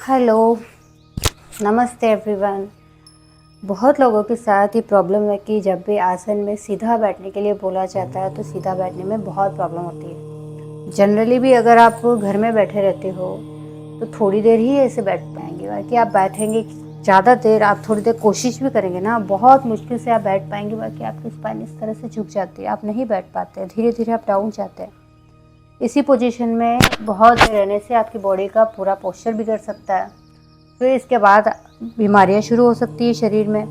Hello, नमस्ते everyone. बहुत लोगों के साथ ये प्रॉब्लम है कि जब भी आसन में सीधा बैठने के लिए बोला जाता है तो सीधा बैठने में बहुत प्रॉब्लम होती है। जनरली भी अगर आप घर में बैठे रहते हो तो थोड़ी देर ही ऐसे बैठ पाएंगे, बाकी आप बैठेंगे ज़्यादा देर, आप थोड़ी देर कोशिश भी करेंगे ना, बहुत मुश्किल से आप बैठ पाएंगे। बाकी आपकी स्पाइन इस तरह से झुक जाती है, आप नहीं बैठ पाते, धीरे धीरे आप डाउन जाते हैं। इसी पोजीशन में बहुत देर रहने से आपकी बॉडी का पूरा पोस्चर बिगड़ सकता है, फिर इसके बाद बीमारियां शुरू हो सकती है शरीर में।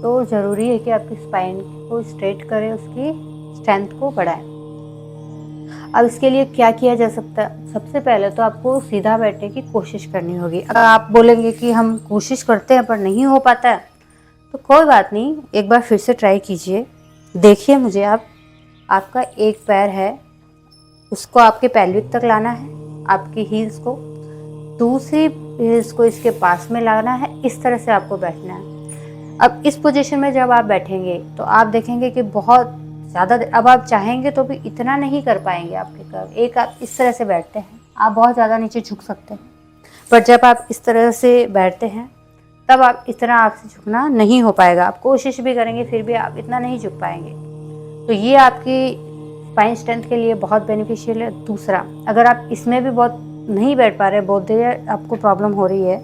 तो ज़रूरी है कि आपकी स्पाइन को स्ट्रेट करें, उसकी स्ट्रेंथ को बढ़ाएं। अब इसके लिए क्या किया जा सकता है? सबसे पहले तो आपको सीधा बैठने की कोशिश करनी होगी। अगर आप बोलेंगे कि हम कोशिश करते हैं पर नहीं हो पाता है तो कोई बात नहीं, एक बार फिर से ट्राई कीजिए। देखिए मुझे, आपका एक पैर है उसको आपके पैल्विक तक लाना है, आपकी हील्स को, दूसरी हील्स को इसके पास में लाना है। इस तरह से आपको बैठना है। अब इस पोजीशन में जब आप बैठेंगे तो आप देखेंगे कि बहुत ज़्यादा, अब आप चाहेंगे तो भी इतना नहीं कर पाएंगे आपके कर्व। एक आप इस तरह से बैठते हैं, आप बहुत ज़्यादा नीचे झुक सकते हैं, पर जब आप इस तरह से बैठते हैं तब आप इतना आपसे झुकना नहीं हो पाएगा। आप कोशिश भी करेंगे फिर भी आप इतना नहीं झुक पाएंगे। तो ये आपकी स्पाइन स्ट्रेंथ के लिए बहुत बेनिफिशियल है। दूसरा, अगर आप इसमें भी बहुत नहीं बैठ पा रहे, बहुत देर आपको प्रॉब्लम हो रही है,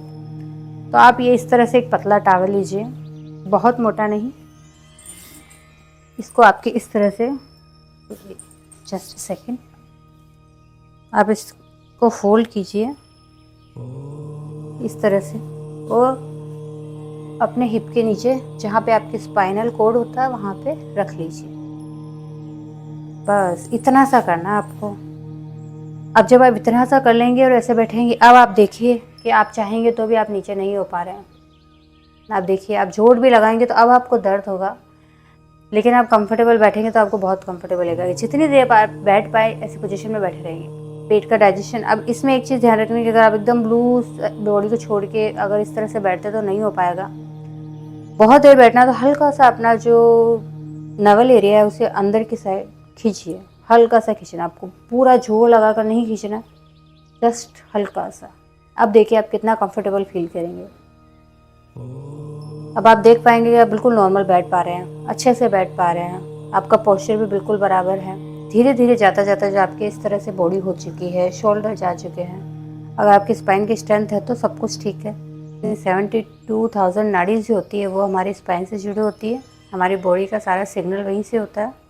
तो आप ये इस तरह से एक पतला टॉवल लीजिए, बहुत मोटा नहीं, इसको आपके इस तरह से, जस्ट सेकंड, आप इसको फोल्ड कीजिए इस तरह से और अपने हिप के नीचे जहाँ पे आपकी स्पाइनल कोड होता है वहाँ पे रख लीजिए। बस इतना सा करना आपको। अब जब आप इतना सा कर लेंगे और ऐसे बैठेंगे, अब आप देखिए कि आप चाहेंगे तो भी आप नीचे नहीं हो पा रहे हैं। आप देखिए, आप जोड़ भी लगाएंगे तो अब आपको दर्द होगा, लेकिन आप कंफर्टेबल बैठेंगे तो आपको बहुत कंफर्टेबल लगेगा। जितनी देर आप बैठ पाए ऐसी पोजीशन में बैठे रहेंगे। पेट का डाइजेशन, अब इसमें एक चीज़ ध्यान रखनी कि अगर आप एकदम लूज बॉडी को छोड़ के अगर इस तरह से बैठते तो नहीं हो पाएगा। बहुत देर बैठना तो हल्का सा अपना जो नवल एरिया है उसे अंदर की साइड खींचिए, हल्का सा खींचना, आपको पूरा जोर लगा कर नहीं खींचना, जस्ट हल्का सा। अब देखिए आप कितना कंफर्टेबल फील करेंगे। अब आप देख पाएंगे कि आप बिल्कुल नॉर्मल बैठ पा रहे हैं, अच्छे से बैठ पा रहे हैं, आपका पोस्चर भी बिल्कुल बराबर है। धीरे धीरे जाता जाता जो आपके इस तरह से बॉडी हो चुकी है, शोल्डर जा चुके हैं, अगर आपकी स्पाइन की स्ट्रेंथ है तो सब कुछ ठीक है। 72,000 नाड़ी जो होती है वो हमारी स्पाइन से जुड़ी होती है, हमारी बॉडी का सारा सिग्नल वहीं से होता है।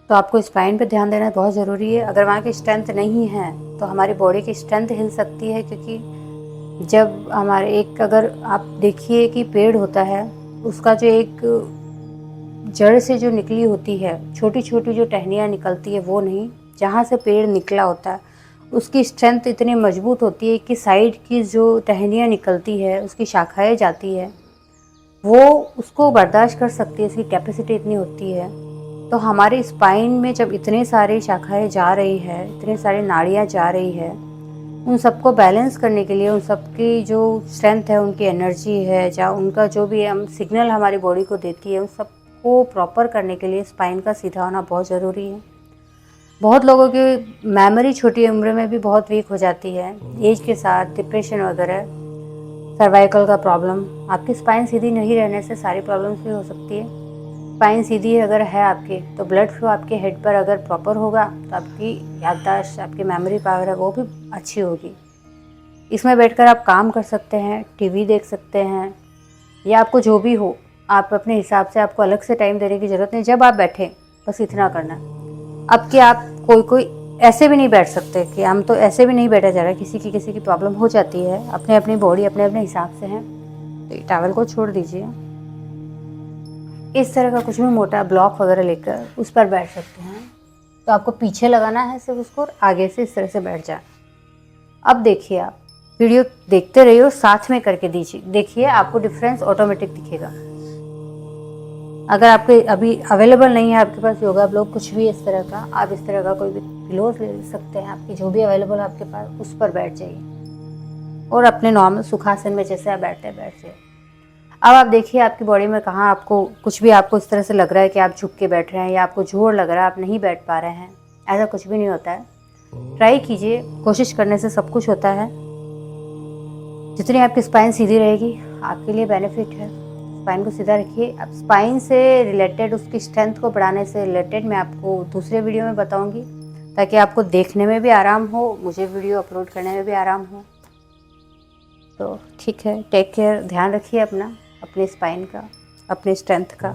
तो आपको स्पाइन पे ध्यान देना बहुत ज़रूरी है। अगर वहाँ की स्ट्रेंथ नहीं है तो हमारी बॉडी की स्ट्रेंथ हिल सकती है, क्योंकि जब हमारे एक, अगर आप देखिए कि पेड़ होता है, उसका जो एक जड़ से जो निकली होती है छोटी छोटी जो टहनियाँ निकलती है, वो नहीं, जहाँ से पेड़ निकला होता है उसकी स्ट्रेंथ इतनी मजबूत होती है कि साइड की जो टहनियाँ निकलती है, उसकी शाखाएँ जाती है, वो उसको बर्दाश्त कर सकती है, उसकी कैपेसिटी इतनी होती है। तो हमारी स्पाइन में जब इतने सारे शाखाएं जा रही है, इतने सारी नाड़ियाँ जा रही है, उन सबको बैलेंस करने के लिए, उन सबकी जो स्ट्रेंथ है, उनकी एनर्जी है, या उनका जो भी हम सिग्नल हमारी बॉडी को देती है, उन सबको प्रॉपर करने के लिए स्पाइन का सीधा होना बहुत ज़रूरी है। बहुत लोगों की मेमोरी छोटी उम्र में भी बहुत वीक हो जाती है, एज के साथ डिप्रेशन वगैरह, सर्वाइकल का प्रॉब्लम, आपकी स्पाइन सीधी नहीं रहने से सारी प्रॉब्लम्स भी हो सकती है। स्पाइन सीधी अगर है आपकी तो ब्लड फ्लो आपके हेड पर अगर प्रॉपर होगा तो आपकी याददाश्त, आपकी मेमोरी पावर है वो भी अच्छी होगी। इसमें बैठकर आप काम कर सकते हैं, टीवी देख सकते हैं, या आपको जो भी हो आप अपने हिसाब से, आपको अलग से टाइम देने की ज़रूरत नहीं। जब आप बैठें बस इतना करना। अब कि आप कोई ऐसे भी नहीं बैठ सकते, कि हम तो ऐसे भी नहीं बैठा जा रहा, किसी की प्रॉब्लम हो जाती है, अपने अपनी बॉडी अपने अपने हिसाब से है, तो टॉवल को छोड़ दीजिए। इस तरह का कुछ भी मोटा ब्लॉक वगैरह लेकर उस पर बैठ सकते हैं। तो आपको पीछे लगाना है सिर्फ उसको, और आगे से इस तरह से बैठ जाए। अब देखिए, आप वीडियो देखते रहिए और साथ में करके दीजिए, देखिए आपको डिफरेंस ऑटोमेटिक दिखेगा। अगर आपके अभी अवेलेबल नहीं है आपके पास योगा ब्लॉक कुछ भी इस तरह का, आप इस तरह का कोई भी पिलोज ले सकते हैं, आपकी जो भी अवेलेबल है आपके पास, उस पर बैठ जाइए और अपने नॉर्मल सुखासन में जैसे आप बैठते हैं बैठ जाइए। अब आप देखिए आपकी बॉडी में कहाँ आपको कुछ भी आपको इस तरह से लग रहा है कि आप झुक के बैठ रहे हैं, या आपको जोर लग रहा है, आप नहीं बैठ पा रहे हैं, ऐसा कुछ भी नहीं होता है। ट्राई कीजिए, कोशिश करने से सब कुछ होता है। जितनी आपकी स्पाइन सीधी रहेगी आपके लिए बेनिफिट है। स्पाइन को सीधा रखिए। अब स्पाइन से रिलेटेड, उसकी स्ट्रेंथ को बढ़ाने से रिलेटेड मैं आपको दूसरे वीडियो में बताऊंगी, ताकि आपको देखने में भी आराम हो, मुझे वीडियो अपलोड करने में भी आराम हो। तो ठीक है, टेक केयर, ध्यान रखिए अपना, अपने स्पाइन का, अपने स्ट्रेंथ का।